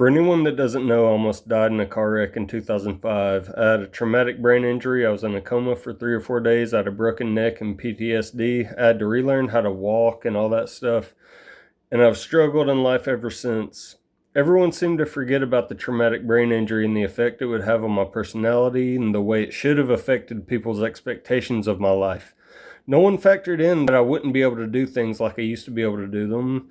For anyone that doesn't know, I almost died in a car wreck in 2005. I had a traumatic brain injury. I was in a coma for 3 or 4 days. I had a broken neck and PTSD. I had to relearn how to walk and all that stuff. And I've struggled in life ever since. Everyone seemed to forget about the traumatic brain injury and the effect it would have on my personality and the way it should have affected people's expectations of my life. No one factored in that I wouldn't be able to do things like I used to be able to do them.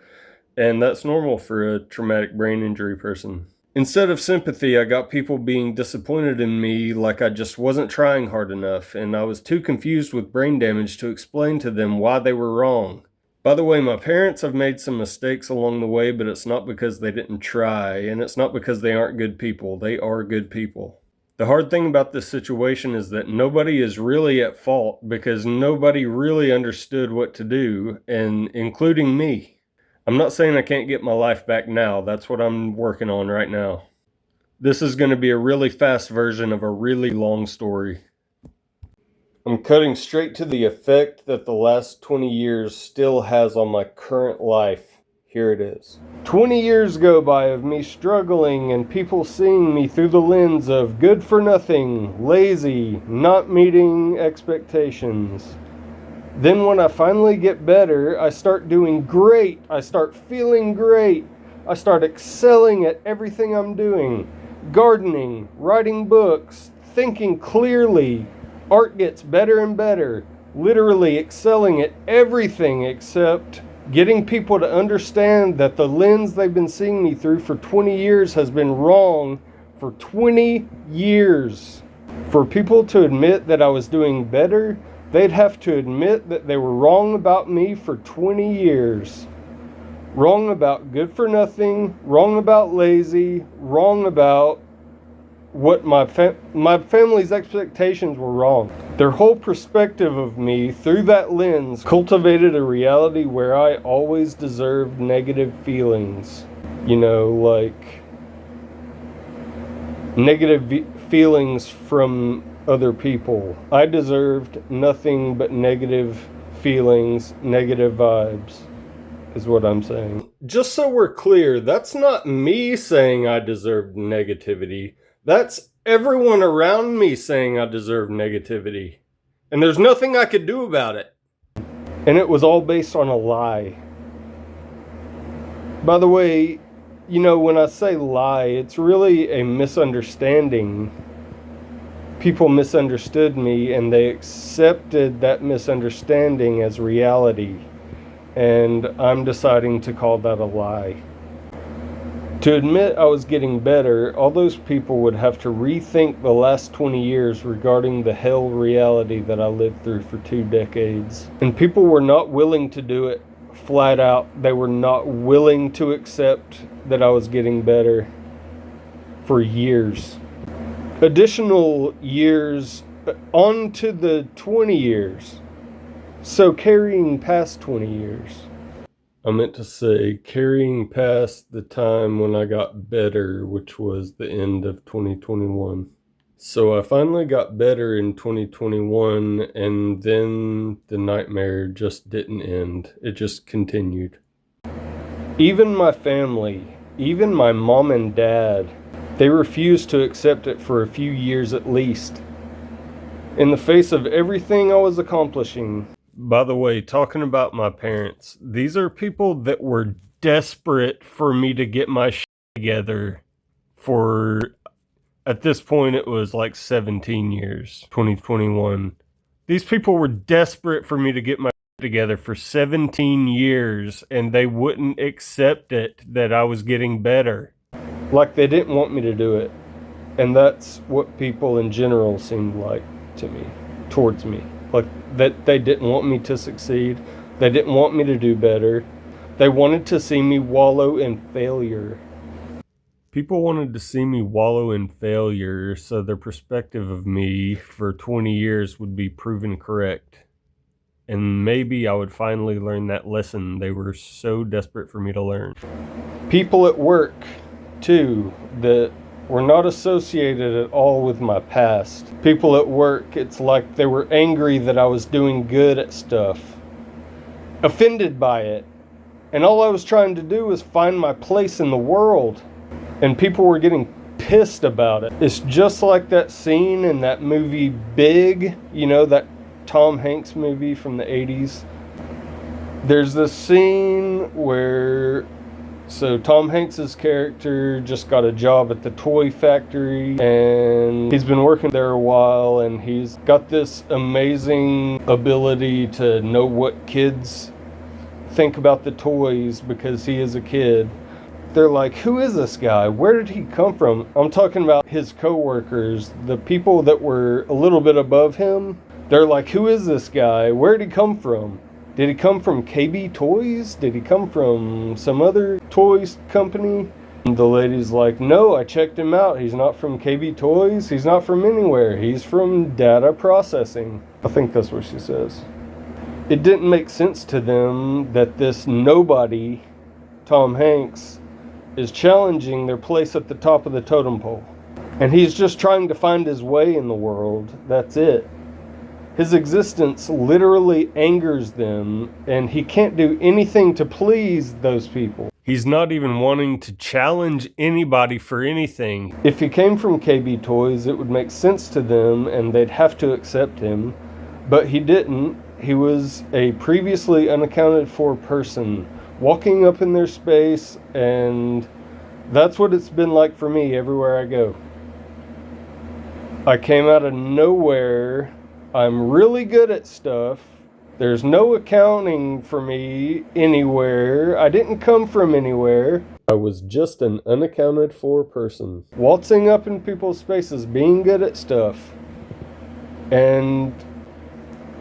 And that's normal for a traumatic brain injury person. Instead of sympathy, I got people being disappointed in me like I just wasn't trying hard enough, and I was too confused with brain damage to explain to them why they were wrong. By the way, my parents have made some mistakes along the way, but it's not because they didn't try, and it's not because they aren't good people. They are good people. The hard thing about this situation is that nobody is really at fault because nobody really understood what to do, and including me. I'm not saying I can't get my life back now. That's what I'm working on right now. This is going to be a really fast version of a really long story. I'm cutting straight to the effect that the last 20 years still has on my current life. Here it is. 20 years go by of me struggling and people seeing me through the lens of good for nothing, lazy, not meeting expectations. Then when I finally get better, I start doing great. I start feeling great. I start excelling at everything I'm doing. Gardening, writing books, thinking clearly. Art gets better and better. Literally excelling at everything except getting people to understand that the lens they've been seeing me through for 20 years has been wrong for 20 years. For people to admit that I was doing better, they'd have to admit that they were wrong about me for 20 years. Wrong about good for nothing, wrong about lazy, wrong about what my family's expectations were wrong. Their whole perspective of me through that lens cultivated a reality where I always deserved negative feelings. Like negative feelings from other people. I deserved nothing but negative feelings, negative vibes, is what I'm saying. Just so we're clear, that's not me saying I deserved negativity. That's everyone around me saying I deserve negativity. And there's nothing I could do about it. And it was all based on a lie. By the way, when I say lie, it's really a misunderstanding. People misunderstood me and they accepted that misunderstanding as reality. And I'm deciding to call that a lie. To admit I was getting better, all those people would have to rethink the last 20 years regarding the hell reality that I lived through for 2 decades. And people were not willing to do it flat out. They were not willing to accept that I was getting better for years. Additional years on to the 20 years. So carrying past 20 years. I meant to say carrying past the time when I got better, which was the end of 2021. So I finally got better in 2021, and then the nightmare just didn't end. It just continued. Even my family, even my mom and dad, they refused to accept it for a few years at least. In the face of everything I was accomplishing. By the way, talking about my parents, these are people that were desperate for me to get my shit together for, at this point, it was like 17 years, 2021. These people were desperate for me to get my shit together for 17 years, and they wouldn't accept it that I was getting better. Like they didn't want me to do it. And that's what people in general seemed like to me, towards me. Like that they didn't want me to succeed. They didn't want me to do better. They wanted to see me wallow in failure. People wanted to see me wallow in failure so their perspective of me for 20 years would be proven correct. And maybe I would finally learn that lesson they were so desperate for me to learn. People at work, too, that were not associated at all with my past. People at work, it's like they were angry that I was doing good at stuff. Offended by it. And all I was trying to do was find my place in the world. and people were getting pissed about it. It's just like that scene in that movie Big, you know, that Tom Hanks movie from the 80s. There's this scene where, so Tom Hanks's character just got a job at the toy factory, and he's been working there a while, and he's got this amazing ability to know what kids think about the toys because he is a kid. They're like, who is this guy? Where did he come from? I'm talking about his co-workers, the people that were a little bit above him. They're like, who is this guy? Where did he come from? Did he come from KB Toys? Did he come from some other toys company? And the lady's like, no, I checked him out. He's not from KB Toys. He's not from anywhere. He's from data processing. I think that's what she says. It didn't make sense to them that this nobody, Tom Hanks, is challenging their place at the top of the totem pole. And he's just trying to find his way in the world. That's it. His existence literally angers them, and he can't do anything to please those people. He's not even wanting to challenge anybody for anything. If he came from KB Toys, it would make sense to them, and they'd have to accept him. But he didn't. He was a previously unaccounted for person, walking up in their space, and that's what it's been like for me everywhere I go. I came out of nowhere. I'm really good at stuff. There's no accounting for me anywhere. I didn't come from anywhere. I was just an unaccounted for person, waltzing up in people's spaces, being good at stuff. And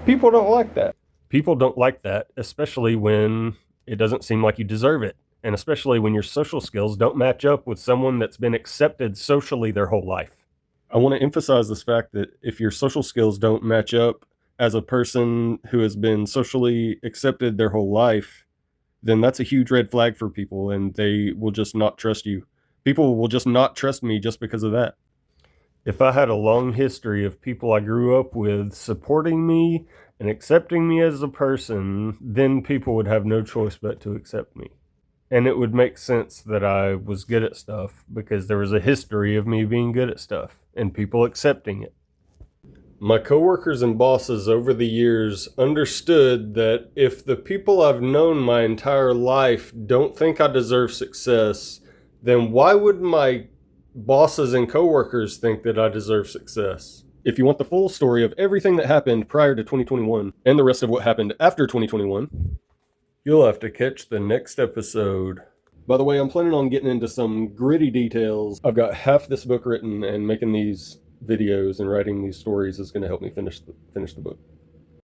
people don't like that. People don't like that, especially when it doesn't seem like you deserve it. And especially when your social skills don't match up with someone that's been accepted socially their whole life. I want to emphasize this fact that if your social skills don't match up as a person who has been socially accepted their whole life, then that's a huge red flag for people, and they will just not trust you. People will just not trust me just because of that. If I had a long history of people I grew up with supporting me and accepting me as a person, then people would have no choice but to accept me. And it would make sense that I was good at stuff because there was a history of me being good at stuff and people accepting it. My coworkers and bosses over the years understood that if the people I've known my entire life don't think I deserve success, then why would my bosses and coworkers think that I deserve success? If you want the full story of everything that happened prior to 2021 and the rest of what happened after 2021, you'll have to catch the next episode. By the way, I'm planning on getting into some gritty details. I've got half this book written, and making these videos and writing these stories is going to help me finish the book.